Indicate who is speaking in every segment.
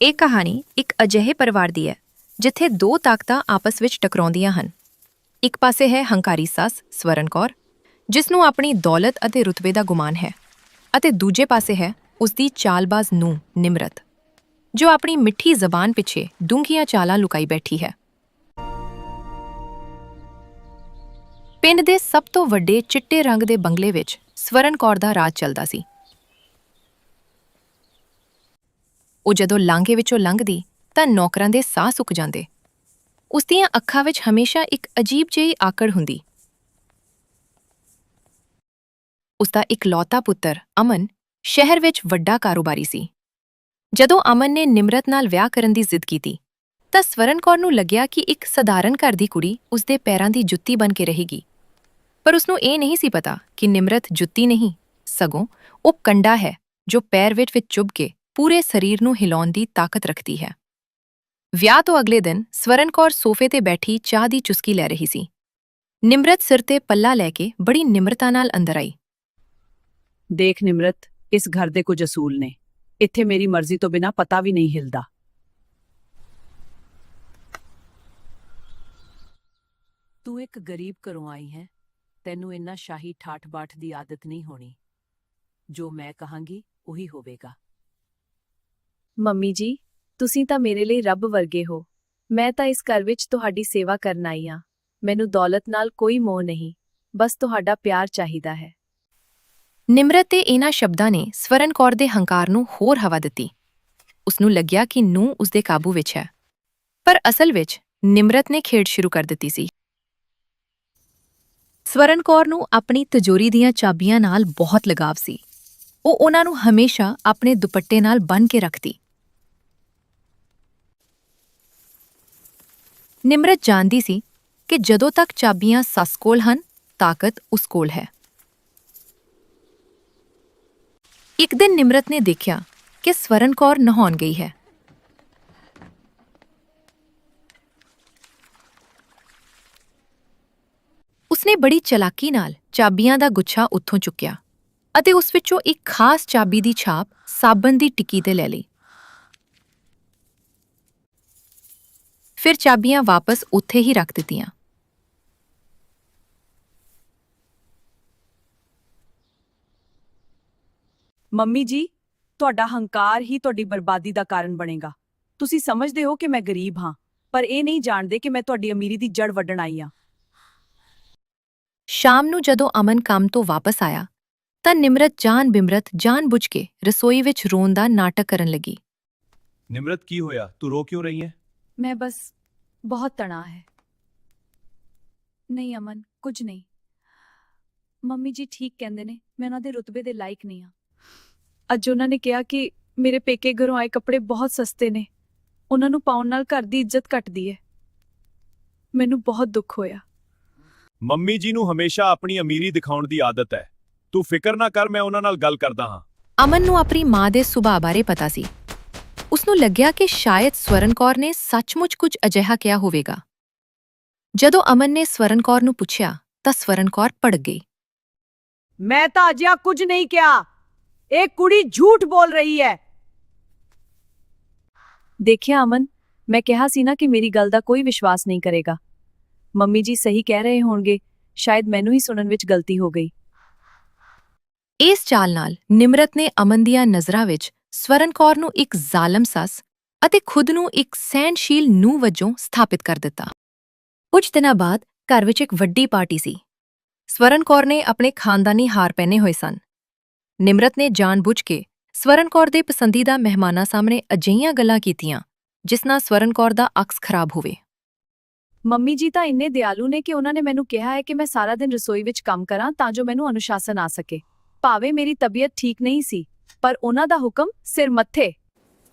Speaker 1: ਇਹ ਕਹਾਣੀ ਇੱਕ ਅਜਿਹੇ ਪਰਿਵਾਰ ਦੀ ਹੈ ਜਿੱਥੇ ਦੋ ਤਾਕਤਾਂ ਆਪਸ ਵਿੱਚ ਟਕਰਾਉਂਦੀਆਂ ਹਨ। ਇੱਕ ਪਾਸੇ ਹੈ ਹੰਕਾਰੀ ਸੱਸ ਸਵਰਨ ਕੌਰ, ਜਿਸ ਨੂੰ ਆਪਣੀ ਦੌਲਤ ਅਤੇ ਰੁਤਬੇ ਦਾ ਗੁਮਾਨ ਹੈ, ਅਤੇ ਦੂਜੇ ਪਾਸੇ ਹੈ ਉਸਦੀ ਚਾਲਬਾਜ਼ ਨੂੰਹ ਨਿਮਰਤ, ਜੋ ਆਪਣੀ ਮਿੱਠੀ ਜ਼ਬਾਨ ਪਿੱਛੇ ਡੂੰਘੀਆਂ ਚਾਲਾਂ ਲੁਕਾਈ ਬੈਠੀ ਹੈ। ਪਿੰਡ ਦੇ ਸਭ ਤੋਂ ਵੱਡੇ ਚਿੱਟੇ ਰੰਗ ਦੇ ਬੰਗਲੇ ਵਿੱਚ ਸਵਰਨ ਕੌਰ ਦਾ ਰਾਜ ਚੱਲਦਾ ਸੀ। ਉਹ ਜਦੋਂ ਲਾਂਘੇ ਵਿੱਚੋਂ ਲੰਘਦੀ ਤਾਂ ਨੌਕਰਾਂ ਦੇ ਸਾਹ ਸੁੱਕ ਜਾਂਦੇ। ਉਸਦੀਆਂ ਅੱਖਾਂ ਵਿੱਚ ਹਮੇਸ਼ਾ ਇੱਕ ਅਜੀਬ ਜਿਹੀ ਆਕੜ ਹੁੰਦੀ। ਉਸਦਾ ਇਕਲੌਤਾ ਪੁੱਤਰ ਅਮਨ ਸ਼ਹਿਰ ਵਿੱਚ ਵੱਡਾ ਕਾਰੋਬਾਰੀ ਸੀ। ਜਦੋਂ ਅਮਨ ਨੇ ਨਿਮਰਤ ਨਾਲ ਵਿਆਹ ਕਰਨ ਦੀ ਜ਼ਿੱਦ ਕੀਤੀ ਤਾਂ ਸਵਰਨ ਕੌਰ ਨੂੰ ਲੱਗਿਆ ਕਿ ਇੱਕ ਸਧਾਰਨ ਘਰ ਦੀ ਕੁੜੀ ਉਸਦੇ ਪੈਰਾਂ ਦੀ ਜੁੱਤੀ ਬਣ ਕੇ ਰਹੇਗੀ। ਪਰ ਉਸਨੂੰ ਇਹ ਨਹੀਂ ਸੀ ਪਤਾ ਕਿ ਨਿਮਰਤ ਜੁੱਤੀ ਨਹੀਂ, ਸਗੋਂ ਉਹ ਕੰਡਾ ਹੈ ਜੋ ਪੈਰ ਵਿੱਚ ਚੁੱਭ ਕੇ ਪੂਰੇ ਸਰੀਰ ਨੂੰ ਹਿਲਾਉਣ ਦੀ ਤਾਕਤ ਰੱਖਦੀ ਹੈ। ਵਿਆਹ ਤੋਂ ਅਗਲੇ ਦਿਨ ਸਵਰਨ ਕੌਰ ਸੋਫੇ ਤੇ ਬੈਠੀ ਚਾਹ ਦੀ ਚੁਸਕੀ ਲੈ ਰਹੀ ਸੀ। ਨਿਮਰਤ ਸਿਰ ਤੇ ਪੱਲਾ ਲੈ ਕੇ ਬੜੀ ਨਿਮਰਤਾ ਨਾਲ ਅੰਦਰ ਆਈ।
Speaker 2: ਦੇਖ ਨਿਮਰਤ, ਇਸ ਘਰ ਦੇ ਕੁਝ ਅਸੂਲ ਨੇ। ਇੱਥੇ ਮੇਰੀ ਮਰਜ਼ੀ ਤੋਂ ਬਿਨਾਂ ਪਤਾ ਵੀ ਨਹੀਂ ਹਿਲਦਾ। ਤੂੰ ਇੱਕ ਗਰੀਬ ਘਰੋਂ ਆਈ ਹੈ, ਤੈਨੂੰ ਇੰਨਾ ਸ਼ਾਹੀ ਠਾਠ-ਬਾਠ ਦੀ ਆਦਤ ਨਹੀਂ ਹੋਣੀ। ਜੋ ਮੈਂ ਕਹਾਂਗੀ ਉਹੀ ਹੋਵੇਗਾ।
Speaker 3: ਮੰਮੀ ਜੀ, ਤੁਸੀਂ ਤਾਂ ਮੇਰੇ ਲਈ ਰੱਬ ਵਰਗੇ ਹੋ। ਮੈਂ ਤਾਂ ਇਸ ਘਰ ਵਿੱਚ ਤੁਹਾਡੀ ਸੇਵਾ ਕਰਨ ਆਈ ਹਾਂ। ਮੈਨੂੰ ਦੌਲਤ ਨਾਲ ਕੋਈ ਮੋਹ ਨਹੀਂ, ਬਸ ਤੁਹਾਡਾ ਪਿਆਰ ਚਾਹੀਦਾ ਹੈ।
Speaker 1: ਨਿਮਰਤ ਦੇ ਇਹਨਾਂ ਸ਼ਬਦਾਂ ਨੇ ਸਵਰਨ ਕੌਰ ਦੇ ਹੰਕਾਰ ਨੂੰ ਹੋਰ ਹਵਾ ਦਿੱਤੀ। ਉਸਨੂੰ ਲੱਗਿਆ ਕਿ ਨੂੰਹ ਉਸਦੇ ਕਾਬੂ ਵਿੱਚ ਹੈ, ਪਰ ਅਸਲ ਵਿੱਚ ਨਿਮਰਤ ਨੇ ਖੇਡ ਸ਼ੁਰੂ ਕਰ ਦਿੱਤੀ ਸੀ। ਸਵਰਨ ਕੌਰ ਨੂੰ ਆਪਣੀ ਤਿਜੋਰੀ ਦੀਆਂ ਚਾਬੀਆਂ ਨਾਲ ਬਹੁਤ ਲਗਾਵ ਸੀ। ਉਹ ਉਹਨਾਂ ਨੂੰ ਹਮੇਸ਼ਾ ਆਪਣੇ ਦੁਪੱਟੇ ਨਾਲ ਬੰਨ੍ਹ ਕੇ ਰੱਖਦੀ। ਨਿਮਰਤ ਜਾਣਦੀ ਸੀ ਕਿ ਜਦੋਂ ਤੱਕ ਚਾਬੀਆਂ ਸੱਸ ਕੋਲ ਹਨ, ਤਾਕਤ ਉਸ ਕੋਲ ਹੈ। ਇੱਕ ਦਿਨ ਨਿਮਰਤ ਨੇ ਦੇਖਿਆ ਕਿ ਸਵਰਨ ਕੌਰ ਨਹਾਉਣ ਗਈ ਹੈ। ਉਸਨੇ ਬੜੀ ਚਾਲਾਕੀ ਨਾਲ ਚਾਬੀਆਂ ਦਾ ਗੁੱਛਾ ਉੱਥੋਂ ਚੁੱਕਿਆ ਅਤੇ ਉਸ ਵਿੱਚੋਂ ਇੱਕ ਖਾਸ ਚਾਬੀ ਦੀ ਛਾਪ ਸਾਬਣ ਦੀ ਟਿੱਕੀ ਤੇ ਲੈ ਲਈ। ਫਿਰ ਚਾਬੀਆਂ ਵਾਪਸ ਉੱਥੇ ਹੀ ਰੱਖ ਦਿੱਤੀਆਂ।
Speaker 2: ਮੰਮੀ ਜੀ, ਤੁਹਾਡਾ ਹੰਕਾਰ ਹੀ ਤੁਹਾਡੀ ਬਰਬਾਦੀ ਦਾ ਕਾਰਨ ਬਣੇਗਾ। ਤੁਸੀਂ ਸਮਝਦੇ ਹੋ ਕਿ ਮੈਂ ਗਰੀਬ ਹਾਂ, ਪਰ ਇਹ ਨਹੀਂ ਜਾਣਦੇ ਕਿ ਮੈਂ ਤੁਹਾਡੀ ਅਮੀਰੀ ਦੀ ਜੜ ਵੱਢਣ ਆਈ ਹਾਂ।
Speaker 1: ਸ਼ਾਮ ਨੂੰ ਜਦੋਂ ਅਮਨ ਕੰਮ ਤੋਂ ਵਾਪਸ ਆਇਆ ਤਾਂ ਨਿਮਰਤ ਜਾਣ-ਬੁੱਝ ਕੇ ਰਸੋਈ ਵਿੱਚ ਰੋਣ ਦਾ ਨਾਟਕ ਕਰਨ ਲੱਗੀ।
Speaker 4: ਨਿਮਰਤ, ਕੀ ਹੋਇਆ? ਤੂੰ ਰੋ ਕਿਉਂ ਰਹੀ ਹੈ?
Speaker 3: ਮੈਂ ਬਸ ਬਹੁਤ ਤਣਾਅ ਹੈ। ਨਹੀਂ ਅਮਨ, ਕੁਝ ਨਹੀਂ। ਮੰਮੀ ਜੀ ਠੀਕ ਕਹਿੰਦੇ ਨੇ, ਮੈਂ ਉਹਨਾਂ ਦੇ ਰੁਤਬੇ ਦੇ ਲਾਇਕ ਨਹੀਂ ਹਾਂ। ਅੱਜ ਉਹਨਾਂ ਨੇ ਕਿਹਾ ਕਿ ਮੇਰੇ ਪੇਕੇ ਘਰੋਂ ਆਏ ਕੱਪੜੇ ਬਹੁਤ ਸਸਤੇ ਨੇ, ਉਹਨਾਂ ਨੂੰ ਪਾਉਣ ਨਾਲ ਘਰ ਦੀ ਇੱਜ਼ਤ ਘਟਦੀ ਹੈ। ਮੈਨੂੰ ਬਹੁਤ ਦੁੱਖ ਹੋਇਆ।
Speaker 4: ਮੰਮੀ ਜੀ ਨੂੰ ਹਮੇਸ਼ਾ ਆਪਣੀ ਅਮੀਰੀ ਦਿਖਾਉਣ ਦੀ ਆਦਤ ਹੈ। ਤੂੰ ਫਿਕਰ ਨਾ ਕਰ, ਮੈਂ ਉਹਨਾਂ ਨਾਲ ਗੱਲ ਕਰਦਾ ਹਾਂ।
Speaker 1: ਅਮਨ ਨੂੰ ਆਪਣੀ ਮਾਂ ਦੇ ਸੁਭਾਅ ਬਾਰੇ ਪਤਾ ਸੀ। ਉਸਨੂੰ ਲੱਗਿਆ ਕਿ ਸ਼ਾਇਦ ਸਵਰਨ ਕੌਰ ਨੇ ਸੱਚਮੁੱਚ ਕੁਝ ਅਜਿਹਾ ਕਿਹਾ ਹੋਵੇਗਾ। ਜਦੋਂ ਅਮਨ ਨੇ ਸਵਰਨ ਕੌਰ ਨੂੰ ਪੁੱਛਿਆ ਤਾਂ ਸਵਰਨ ਕੌਰ ਭੜਕ ਗਈ।
Speaker 2: ਮੈਂ ਤਾਂ ਅਜਿਹਾ ਕੁਝ ਨਹੀਂ ਕਿਹਾ। ਇਹ ਕੁੜੀ ਝੂਠ ਬੋਲ ਰਹੀ ਹੈ।
Speaker 3: ਦੇਖਿਆ ਅਮਨ, ਮੈਂ ਕਿਹਾ ਸੀ ਨਾ ਕਿ ਮੇਰੀ ਗੱਲ ਦਾ ਕੋਈ ਵਿਸ਼ਵਾਸ ਨਹੀਂ ਕਰੇਗਾ। ਮੰਮੀ ਜੀ ਸਹੀ ਕਹਿ ਰਹੇ ਹੋਣਗੇ, ਸ਼ਾਇਦ ਮੈਨੂੰ ਹੀ ਸੁਣਨ ਵਿੱਚ ਗਲਤੀ ਹੋ ਗਈ।
Speaker 1: ਇਸ ਚਾਲ ਨਾਲ ਨਿਮਰਤ ਨੇ ਅਮਨ ਦੀਆਂ ਨਜ਼ਰਾਂ ਵਿੱਚ ਸਵਰਨ ਕੌਰ ਨੂੰ ਇੱਕ ਜ਼ਾਲਮ ਸੱਸ ਅਤੇ ਖੁਦ ਨੂੰ ਇੱਕ ਸਹਿਣਸ਼ੀਲ ਨੂੰਹ ਵਜੋਂ ਸਥਾਪਿਤ ਕਰ ਦਿੱਤਾ। ਕੁਝ ਦਿਨਾਂ ਬਾਅਦ ਘਰ ਵਿੱਚ ਇੱਕ ਵੱਡੀ ਪਾਰਟੀ ਸੀ। ਸਵਰਨ ਕੌਰ ਨੇ ਆਪਣੇ ਖਾਨਦਾਨੀ ਹਾਰ ਪਹਿਨੇ ਹੋਏ ਸਨ। ਨਿਮਰਤ ਨੇ ਜਾਣ-ਬੁੱਝ ਕੇ ਸਵਰਨ ਕੌਰ ਦੇ ਪਸੰਦੀਦਾ ਮਹਿਮਾਨਾਂ ਸਾਹਮਣੇ ਅਜਿਹੀਆਂ ਗੱਲਾਂ ਕੀਤੀਆਂ ਜਿਸ ਨਾਲ ਸਵਰਨ ਕੌਰ ਦਾ ਅਕਸ ਖਰਾਬ ਹੋਵੇ।
Speaker 3: ਮੰਮੀ ਜੀ ਤਾਂ ਇੰਨੇ ਦਿਆਲੂ ਨੇ ਕਿ ਉਹਨਾਂ ਨੇ ਮੈਨੂੰ ਕਿਹਾ ਹੈ ਕਿ ਮੈਂ ਸਾਰਾ ਦਿਨ ਰਸੋਈ ਵਿੱਚ ਕੰਮ ਕਰਾਂ ਤਾਂ ਜੋ ਮੈਨੂੰ ਅਨੁਸ਼ਾਸਨ ਆ ਸਕੇ। ਭਾਵੇਂ ਮੇਰੀ ਤਬੀਅਤ ਠੀਕ ਨਹੀਂ ਸੀ, ਪਰ ਉਹਨਾਂ ਦਾ ਹੁਕਮ ਸਿਰ ਮੱਥੇ।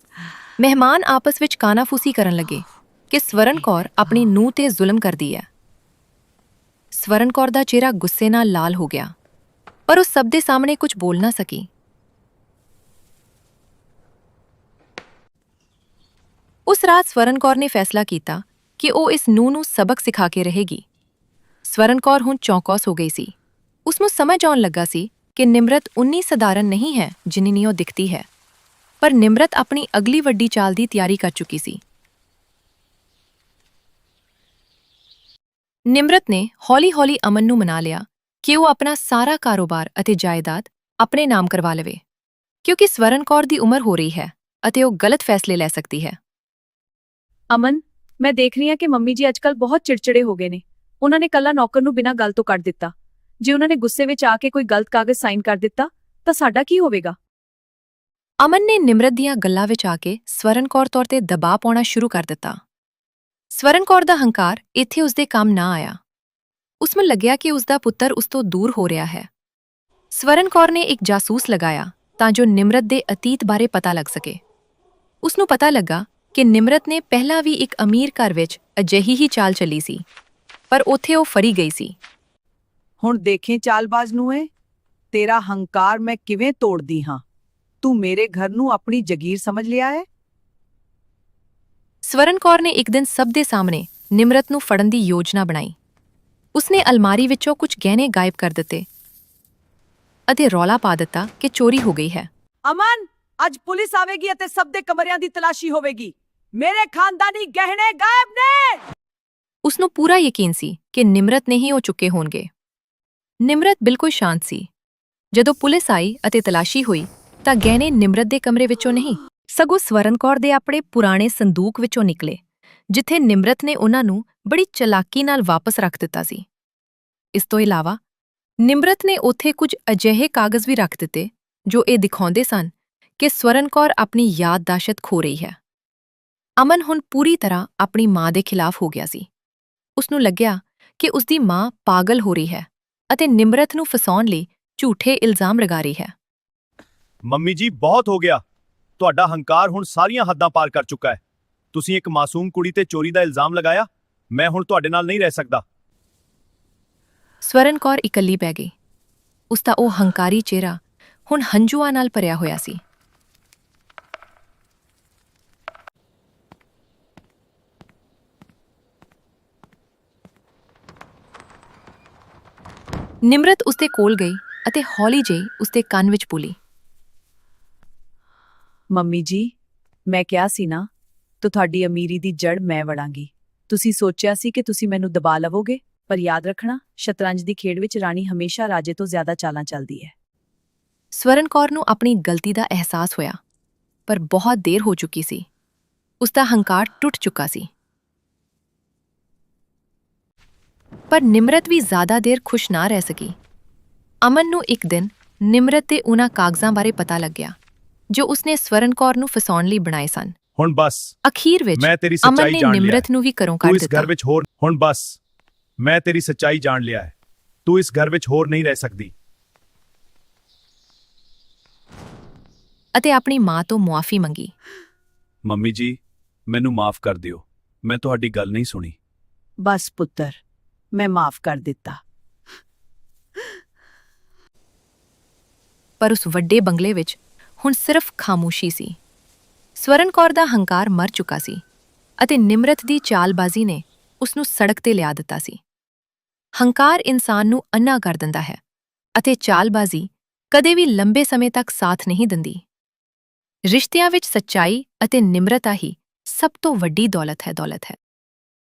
Speaker 1: ਮਹਿਮਾਨ ਆਪਸ ਵਿੱਚ ਕਾਨਾਫੂਸੀ ਕਰਨ ਲੱਗੇ ਕਿ ਸਵਰਨ ਕੌਰ ਆਪਣੀ ਨੂੰਹ ਤੇ ਜ਼ੁਲਮ ਕਰਦੀ ਹੈ। ਸਵਰਨ ਕੌਰ ਦਾ ਚਿਹਰਾ ਗੁੱਸੇ ਨਾਲ ਲਾਲ ਹੋ ਗਿਆ, ਪਰ ਉਹ ਸਭ ਦੇ ਸਾਹਮਣੇ ਕੁਝ ਬੋਲ ਨਾ ਸਕੀ। ਉਸ ਰਾਤ ਸਵਰਨ ਕੌਰ ਨੇ ਫੈਸਲਾ ਕੀਤਾ ਕਿ ਉਹ ਇਸ ਨੂੰਹ ਨੂੰ ਸਬਕ ਸਿਖਾ ਕੇ ਰਹੇਗੀ। ਸਵਰਨ ਕੌਰ ਹੁਣ ਚੌਕਸ ਹੋ ਗਈ ਸੀ। ਉਸਨੂੰ ਸਮਝ ਆਉਣ ਲੱਗਾ ਸੀ ਕਿ ਨਿਮਰਤ ਉਨੀ ਸਧਾਰਨ ਨਹੀਂ ਹੈ ਜਿੰਨੀ ਉਹ ਦਿਖਦੀ ਹੈ। ਪਰ ਨਿਮਰਤ ਆਪਣੀ ਅਗਲੀ ਵੱਡੀ ਚਾਲ ਦੀ ਤਿਆਰੀ ਕਰ ਚੁੱਕੀ ਸੀ। ਨਿਮਰਤ ਨੇ ਹੌਲੀ-ਹੌਲੀ ਅਮਨ ਨੂੰ ਮਨਾ ਲਿਆ ਕਿ ਉਹ ਆਪਣਾ ਸਾਰਾ ਕਾਰੋਬਾਰ ਅਤੇ ਜਾਇਦਾਦ ਆਪਣੇ ਨਾਮ ਕਰਵਾ ਲਵੇ, ਕਿਉਂਕਿ ਸਵਰਨ ਕੌਰ ਦੀ ਉਮਰ ਹੋ ਰਹੀ ਹੈ ਅਤੇ ਉਹ ਗਲਤ ਫੈਸਲੇ ਲੈ ਸਕਦੀ ਹੈ।
Speaker 3: ਅਮਨ, ਮੈਂ ਦੇਖ ਰਹੀ ਹਾਂ ਕਿ ਮੰਮੀ ਜੀ ਅੱਜਕੱਲ ਬਹੁਤ ਚਿੜਚਿੜੇ ਹੋ ਗਏ ਨੇ। ਉਹਨਾਂ ਨੇ ਕੱਲਾ ਨੌਕਰ ਨੂੰ ਬਿਨਾਂ ਗੱਲ ਤੋਂ ਕੱਢ ਦਿੱਤਾ। ਜੇ ਉਹਨਾਂ ਨੇ ਗੁੱਸੇ ਵਿੱਚ ਆ ਕੇ ਕੋਈ ਗਲਤ ਕਾਗਜ਼ ਸਾਈਨ ਕਰ ਦਿੱਤਾ ਤਾਂ ਸਾਡਾ ਕੀ ਹੋਵੇਗਾ?
Speaker 1: ਅਮਨ ਨੇ ਨਿਮਰਤ ਦੀਆਂ ਗੱਲਾਂ ਵਿੱਚ ਆ ਕੇ ਸਵਰਨ ਕੌਰ ਤੌਰ ਤੇ ਦਬਾਅ ਪਾਉਣਾ ਸ਼ੁਰੂ ਕਰ ਦਿੱਤਾ। ਸਵਰਨ ਕੌਰ ਦਾ ਹੰਕਾਰ ਇੱਥੇ ਉਸਦੇ ਕੰਮ ਨਾ ਆਇਆ। ਉਸ ਨੂੰ ਲੱਗਿਆ ਕਿ ਉਸਦਾ ਪੁੱਤਰ ਉਸ ਤੋਂ ਦੂਰ ਹੋ ਰਿਹਾ ਹੈ। ਸਵਰਨ ਕੌਰ ਨੇ ਇੱਕ ਜਾਸੂਸ ਲਗਾਇਆ ਤਾਂ ਜੋ ਨਿਮਰਤ ਦੇ ਅਤੀਤ ਬਾਰੇ ਪਤਾ ਲੱਗ ਸਕੇ। ਉਸ ਨੂੰ ਪਤਾ ਲੱਗਾ ਕਿ ਨਿਮਰਤ ਨੇ ਪਹਿਲਾਂ ਵੀ ਇੱਕ ਅਮੀਰ ਘਰ ਵਿੱਚ ਅਜਿਹੀ ਹੀ ਚਾਲ ਚੱਲੀ ਸੀ, ਪਰ ਉੱਥੇ ਉਹ ਫੜੀ ਗਈ ਸੀ।
Speaker 2: ਹੁਣ ਦੇਖੇ ਚਾਲਬਾਜ਼ ਨੂੰ ਏ, ਤੇਰਾ ਹੰਕਾਰ ਮੈਂ ਕਿਵੇਂ ਤੋੜਦੀ ਹਾਂ। ਤੂੰ ਮੇਰੇ ਘਰ ਨੂੰ ਆਪਣੀ ਜਗੀਰ ਸਮਝ ਲਿਆ ਹੈ।
Speaker 1: ਸਵਰਨ ਕੌਰ ਨੇ ਇੱਕ ਦਿਨ ਸਭ ਦੇ ਸਾਹਮਣੇ ਨਿਮਰਤ ਨੂੰ ਫੜਨ ਦੀ ਯੋਜਨਾ ਬਣਾਈ। ਉਸਨੇ ਅਲਮਾਰੀ ਵਿੱਚੋਂ ਕੁਝ ਗਹਿਣੇ ਗਾਇਬ ਕਰ ਦਿੱਤੇ ਅਤੇ ਰੌਲਾ ਪਾ ਦਿੱਤਾ ਕਿ ਚੋਰੀ ਹੋ ਗਈ ਹੈ।
Speaker 2: ਅਮਨ, ਅੱਜ ਪੁਲਿਸ ਆਵੇਗੀ ਅਤੇ ਸਭ ਦੇ ਕਮਰਿਆਂ ਦੀ ਤਲਾਸ਼ੀ ਹੋਵੇਗੀ। ਮੇਰੇ ਖਾਨਦਾਨੀ ਗਹਿਣੇ ਗਾਇਬ ਨੇ।
Speaker 1: ਉਸ ਨੂੰ ਪੂਰਾ ਯਕੀਨ ਸੀ ਕਿ ਨਿਮਰਤ ਨੇ ਹੀ ਉਹ ਚੁੱਕੇ ਹੋਣਗੇ। ਨਿਮਰਤ ਬਿਲਕੁਲ ਸ਼ਾਂਤ ਸੀ। ਜਦੋਂ ਪੁਲਿਸ ਆਈ ਅਤੇ ਤਲਾਸ਼ੀ ਹੋਈ ਤਾਂ ਗਹਿਣੇ ਨਿਮਰਤ ਦੇ ਕਮਰੇ ਵਿੱਚੋਂ ਨਹੀਂ, ਸਗੋਂ ਸਵਰਨ ਕੌਰ ਦੇ ਆਪਣੇ ਪੁਰਾਣੇ ਸੰਦੂਕ ਵਿੱਚੋਂ ਨਿਕਲੇ, ਜਿੱਥੇ ਨਿਮਰਤ ਨੇ ਉਹਨਾਂ ਨੂੰ ਬੜੀ ਚਲਾਕੀ ਨਾਲ ਵਾਪਸ ਰੱਖ ਦਿੱਤਾ ਸੀ। ਇਸ ਤੋਂ ਇਲਾਵਾ ਨਿਮਰਤ ਨੇ ਉੱਥੇ ਕੁਝ ਅਜਿਹੇ ਕਾਗਜ਼ ਵੀ ਰੱਖ ਦਿੱਤੇ ਜੋ ਇਹ ਦਿਖਾਉਂਦੇ ਸਨ ਕਿ ਸਵਰਨ ਕੌਰ ਆਪਣੀ ਯਾਦਦਾਸ਼ਤ ਖੋ ਰਹੀ ਹੈ। ਅਮਨ ਹੁਣ ਪੂਰੀ ਤਰ੍ਹਾਂ ਆਪਣੀ ਮਾਂ ਦੇ ਖਿਲਾਫ ਹੋ ਗਿਆ ਸੀ। ਉਸ ਨੂੰ ਲੱਗਿਆ ਕਿ ਉਸਦੀ ਮਾਂ ਪਾਗਲ ਹੋ ਰਹੀ ਹੈ ਅਤੇ ਨਿਮਰਤ ਨੂੰ ਫਸਾਉਣ ਲਈ ਝੂਠੇ ਇਲਜ਼ਾਮ ਲਗਾ ਰਹੀ ਹੈ।
Speaker 4: ਮੰਮੀ ਜੀ, ਬਹੁਤ ਹੋ ਗਿਆ। ਤੁਹਾਡਾ ਹੰਕਾਰ ਹੁਣ ਸਾਰੀਆਂ ਹੱਦਾਂ ਪਾਰ ਕਰ ਚੁੱਕਾ ਹੈ। ਤੁਸੀਂ ਇੱਕ ਮਾਸੂਮ ਕੁੜੀ ਤੇ ਚੋਰੀ ਦਾ ਇਲਜ਼ਾਮ ਲਗਾਇਆ। ਮੈਂ ਹੁਣ ਤੁਹਾਡੇ ਨਾਲ ਨਹੀਂ ਰਹਿ ਸਕਦਾ।
Speaker 1: ਸਵਰਨ ਕੌਰ ਇਕੱਲੀ ਪੈ ਗਈ। ਉਸਦਾ ਉਹ ਹੰਕਾਰੀ ਚਿਹਰਾ ਹੁਣ ਹੰਝੂਆਂ ਨਾਲ ਭਰਿਆ ਹੋਇਆ ਸੀ। ਨਿਮਰਤ ਉਸਦੇ ਕੋਲ ਗਈ ਅਤੇ ਹੌਲੀ ਜਿਹੀ ਉਸਦੇ ਕੰਨ ਵਿੱਚ ਬੋਲੀ,
Speaker 2: ਮੰਮੀ ਜੀ, ਮੈਂ ਕਿਹਾ ਸੀ ਨਾ, ਤੁਹਾਡੀ ਅਮੀਰੀ ਦੀ ਜੜ ਮੈਂ ਵੜਾਂਗੀ। ਤੁਸੀਂ ਸੋਚਿਆ ਸੀ ਕਿ ਤੁਸੀਂ ਮੈਨੂੰ ਦਬਾ ਲਵੋਗੇ, ਪਰ ਯਾਦ ਰੱਖਣਾ, ਸ਼ਤਰੰਜ ਦੀ ਖੇਡ ਵਿੱਚ ਰਾਣੀ ਹਮੇਸ਼ਾ ਰਾਜੇ ਤੋਂ ਜ਼ਿਆਦਾ ਚਾਲਾਂ ਚੱਲਦੀ ਹੈ।
Speaker 1: ਸਵਰਨ ਕੌਰ ਨੂੰ ਆਪਣੀ ਗਲਤੀ ਦਾ ਅਹਿਸਾਸ ਹੋਇਆ, ਪਰ ਬਹੁਤ ਦੇਰ ਹੋ ਚੁੱਕੀ ਸੀ। ਉਸਦਾ ਹੰਕਾਰ ਟੁੱਟ ਚੁੱਕਾ ਸੀ। ਪਰ ਨਿਮਰਤ ਵੀ ਜ਼ਿਆਦਾ ਦੇਰ ਖੁਸ਼ ਨਾ ਰਹਿ ਸਕੀ। ਅਮਨ ਨੂੰ ਇੱਕ ਦਿਨ ਨਿਮਰਤ ਦੇ ਉਹਨਾਂ ਕਾਗਜ਼ਾਂ ਬਾਰੇ ਪਤਾ ਲੱਗਿਆ ਜੋ ਉਸਨੇ ਸਵਰਨ ਕੌਰ ਨੂੰ ਫਸਾਉਣ ਲਈ ਬਣਾਏ ਸਨ।
Speaker 4: ਹੁਣ ਬਸ
Speaker 1: ਅਖੀਰ ਵਿੱਚ
Speaker 4: ਮੈਂ ਤੇਰੀ
Speaker 1: ਅਮਨ
Speaker 4: ਸੱਚਾਈ
Speaker 1: ਨੇ
Speaker 4: ਜਾਣ ਲਿਆ।
Speaker 1: ਨਿਮਰਤ ਨੂੰ ਵੀ ਘਰੋਂ
Speaker 4: ਤੂੰ
Speaker 1: ਕੱਢ
Speaker 4: ਇਸ
Speaker 1: ਦਿੱਤਾ
Speaker 4: ਘਰ ਵਿੱਚ ਹੋਰ ਹੁਣ ਬਸ ਮੈਂ ਤੇਰੀ ਸੱਚਾਈ ਜਾਣ ਲਿਆ ਹੈ। ਤੂੰ ਇਸ ਘਰ ਵਿੱਚ ਹੋਰ ਨਹੀਂ ਰਹਿ ਸਕਦੀ।
Speaker 1: ਅਤੇ ਆਪਣੀ ਮਾਂ ਤੋਂ ਮੁਆਫੀ ਮੰਗੀ।
Speaker 4: ਮੰਮੀ ਜੀ, ਮੈਨੂੰ ਮਾਫ ਕਰ ਦਿਓ। ਮੈਂ ਤੁਹਾਡੀ ਗੱਲ ਨਹੀਂ ਸੁਣੀ।
Speaker 2: ਬਸ ਪੁੱਤਰ, ਮੈਂ ਮਾਫ ਕਰ ਦਿੱਤਾ।
Speaker 1: ਪਰ ਉਸ ਵੱਡੇ ਬੰਗਲੇ ਵਿੱਚ ਹੁਣ ਸਿਰਫ ਖਾਮੋਸ਼ੀ ਸੀ। ਸਵਰਨ ਕੌਰ ਦਾ ਹੰਕਾਰ ਮਰ ਚੁੱਕਾ ਸੀ ਅਤੇ ਨਿਮਰਤ ਦੀ ਚਾਲਬਾਜ਼ੀ ਨੇ ਉਸ ਨੂੰ ਸੜਕ ਤੇ ਲਿਆ ਦਿੱਤਾ ਸੀ। ਹੰਕਾਰ ਇਨਸਾਨ ਨੂੰ ਅੰਨਾ ਕਰ ਦਿੰਦਾ ਹੈ ਅਤੇ ਚਾਲਬਾਜ਼ੀ ਕਦੇ ਵੀ ਲੰਬੇ ਸਮੇਂ ਤੱਕ ਸਾਥ ਨਹੀਂ ਦਿੰਦੀ। ਰਿਸ਼ਤਿਆਂ ਵਿੱਚ ਸੱਚਾਈ ਅਤੇ ਨਿਮਰਤਾ ਹੀ ਸਭ ਤੋਂ ਵੱਡੀ ਦੌਲਤ ਹੈ।